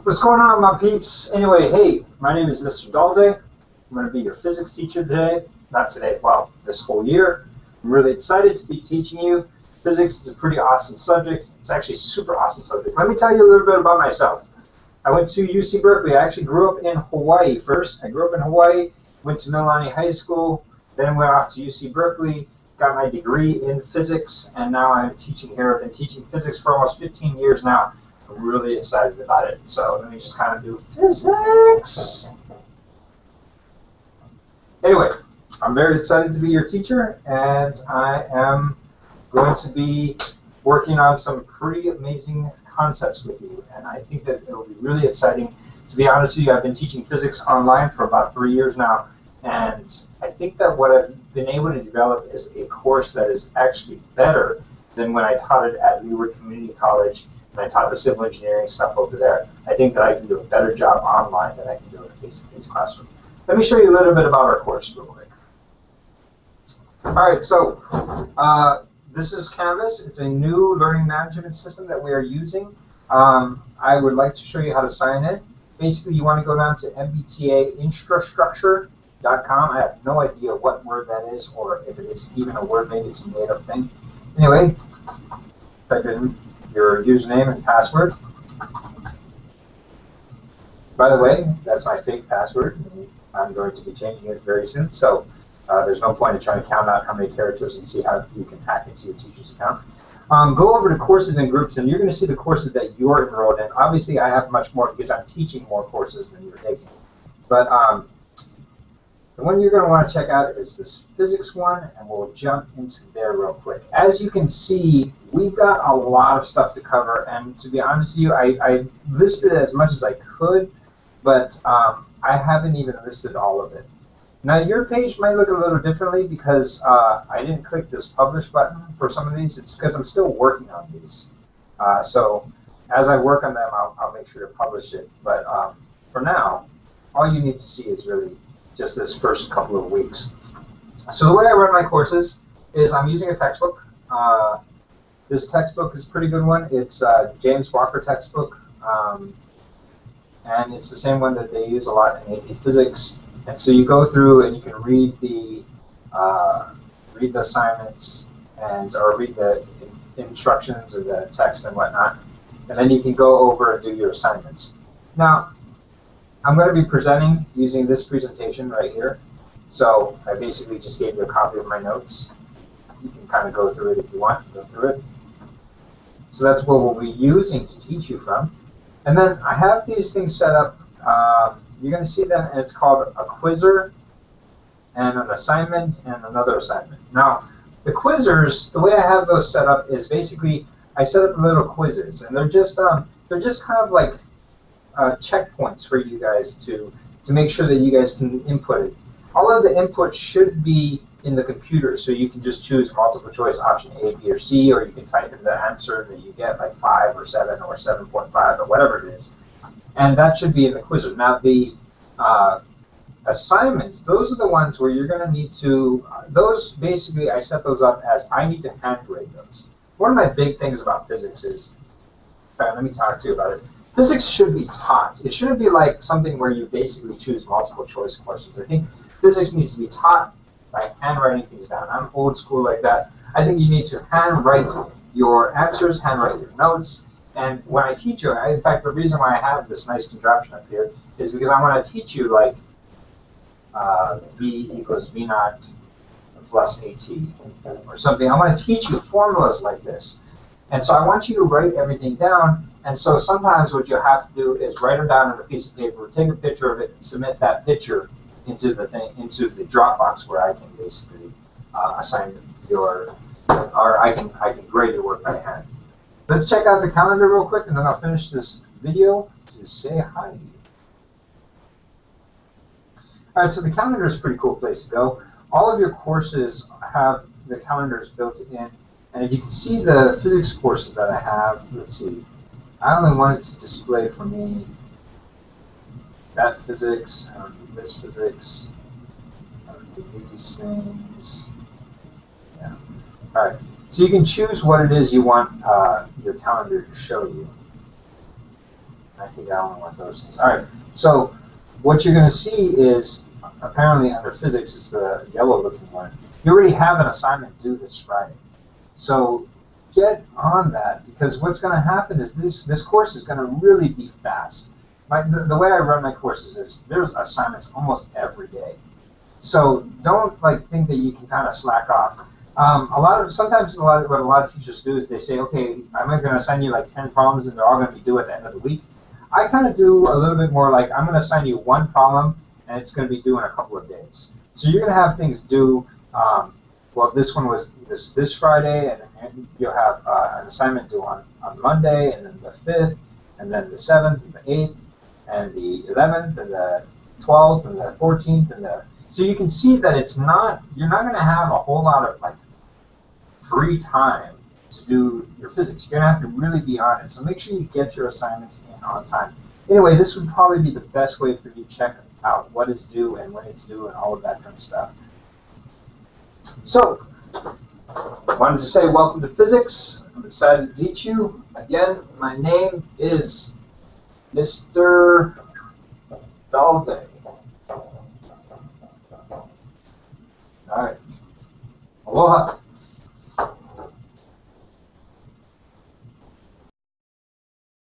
What's going on, my peeps? Anyway, hey, my name is Mr. Dalday. I'm going to be your physics teacher today. Not today, well, this whole year. I'm really excited to be teaching you. Physics is a pretty awesome subject. It's actually a super awesome subject. Let me tell you a little bit about myself. I went to UC Berkeley. I actually grew up in Hawaii first. I grew up in Hawaii, went to Mililani High School, then went off to UC Berkeley, got my degree in physics, and now I'm teaching here. I've been teaching physics for almost 15 years now. I'm really excited about it. So let me just kind of do physics. Anyway, I'm very excited to be your teacher, and I am going to be working on some pretty amazing concepts with you, and I think that it'll be really exciting. To be honest with you, I've been teaching physics online for about 3 years now, and I think that what I've been able to develop is a course that is actually better than when I taught it at Leeward Community College and I taught the civil engineering stuff over there. I think that I can do a better job online than I can do in a face-to-face classroom. Let me show you a little bit about our course real quick. All right, so this is Canvas. It's a new learning management system that we are using. I would like to show you how to sign in. Basically, you want to go down to mbtainfrastructure.com. I have no idea what word that is, or if it is even a word. Maybe it's a made-up thing. Anyway, type in your username and password. By the way, that's my fake password. I'm going to be changing it very soon, so there's no point in trying to count out how many characters and see how you can hack into your teacher's account. Go over to courses and groups, and you're going to see the courses that you're enrolled in. Obviously, I have much more because I'm teaching more courses than you're taking. But the one you're going to want to check out is this physics one, and we'll jump into there real quick. As you can see, we've got a lot of stuff to cover, and to be honest with you, I listed as much as I could, but I haven't even listed all of it. Now, your page might look a little differently because I didn't click this publish button for some of these. It's because I'm still working on these. So as I work on them, I'll make sure to publish it. But for now, all you need to see is really just this first couple of weeks. So the way I run my courses is I'm using a textbook. This textbook is a pretty good one. It's James Walker textbook. And it's the same one that they use a lot in AP Physics. And so you go through and you can read the assignments or read the instructions and the text and whatnot, and then you can go over and do your assignments. Now, I'm going to be presenting using this presentation right here. So I basically just gave you a copy of my notes. You can kind of go through it if you want. Go through it. So that's what we'll be using to teach you from. And then I have these things set up. You're going to see them, and it's called a quizzer, and an assignment, and another assignment. Now, the quizzers, the way I have those set up is basically I set up little quizzes, and they're just kind of like checkpoints for you guys to make sure that you guys can input it. All of the inputs should be in the computer, so you can just choose multiple choice option A, B, or C, or you can type in the answer that you get, like 5 or 7 or 7.5 or whatever it is. And that should be in the quizzer. Now, the assignments, those are the ones where you're going to need to, those basically I set those up as I need to hand grade those. One of my big things about physics is, let me talk to you about it. Physics should be taught. It shouldn't be like something where you basically choose multiple choice questions. I think physics needs to be taught by handwriting things down. I'm old school like that. I think you need to handwrite your answers, handwrite your notes. And when I teach you, in fact, the reason why I have this nice contraption up here is because I want to teach you like V equals V naught plus AT or something. I want to teach you formulas like this. And so I want you to write everything down. And so sometimes what you have to do is write them down on a piece of paper, take a picture of it, and submit that picture into the Dropbox where I can basically assign your, or I can grade your work by hand. Let's check out the calendar real quick, and then I'll finish this video to say hi. All right, so the calendar is a pretty cool place to go. All of your courses have the calendars built in, and if you can see the physics courses that I have, let's see. I only want it to display for me that physics, I don't do this physics, I don't do these things. Yeah. All right. So you can choose what it is you want your calendar to show you. I think I only want those things. All right. So what you're going to see is apparently under physics, it's the yellow-looking one. You already have an assignment due this Friday. So get on that, because what's going to happen is this course is going to really be fast. The way I run my courses is there's assignments almost every day. So don't think that you can kind of slack off. Sometimes what a lot of teachers do is they say, okay, I'm going to assign you like 10 problems and they're all going to be due at the end of the week. I kind of do a little bit more like I'm going to assign you one problem and it's going to be due in a couple of days. So you're going to have things due. Well, this one was this Friday, and then you'll have an assignment due on Monday, and then the 5th, and then the 7th, and the 8th, and the 11th, and the 12th, and the 14th, and the. So you can see that you're not going to have a whole lot of free time to do your physics. You're going to have to really be on it. So make sure you get your assignments in on time. Anyway, this would probably be the best way for you to check out what is due and when it's due and all of that kind of stuff. So, I wanted to say welcome to physics. I'm excited to teach you. Again, my name is Mr. Dalday. All right. Aloha.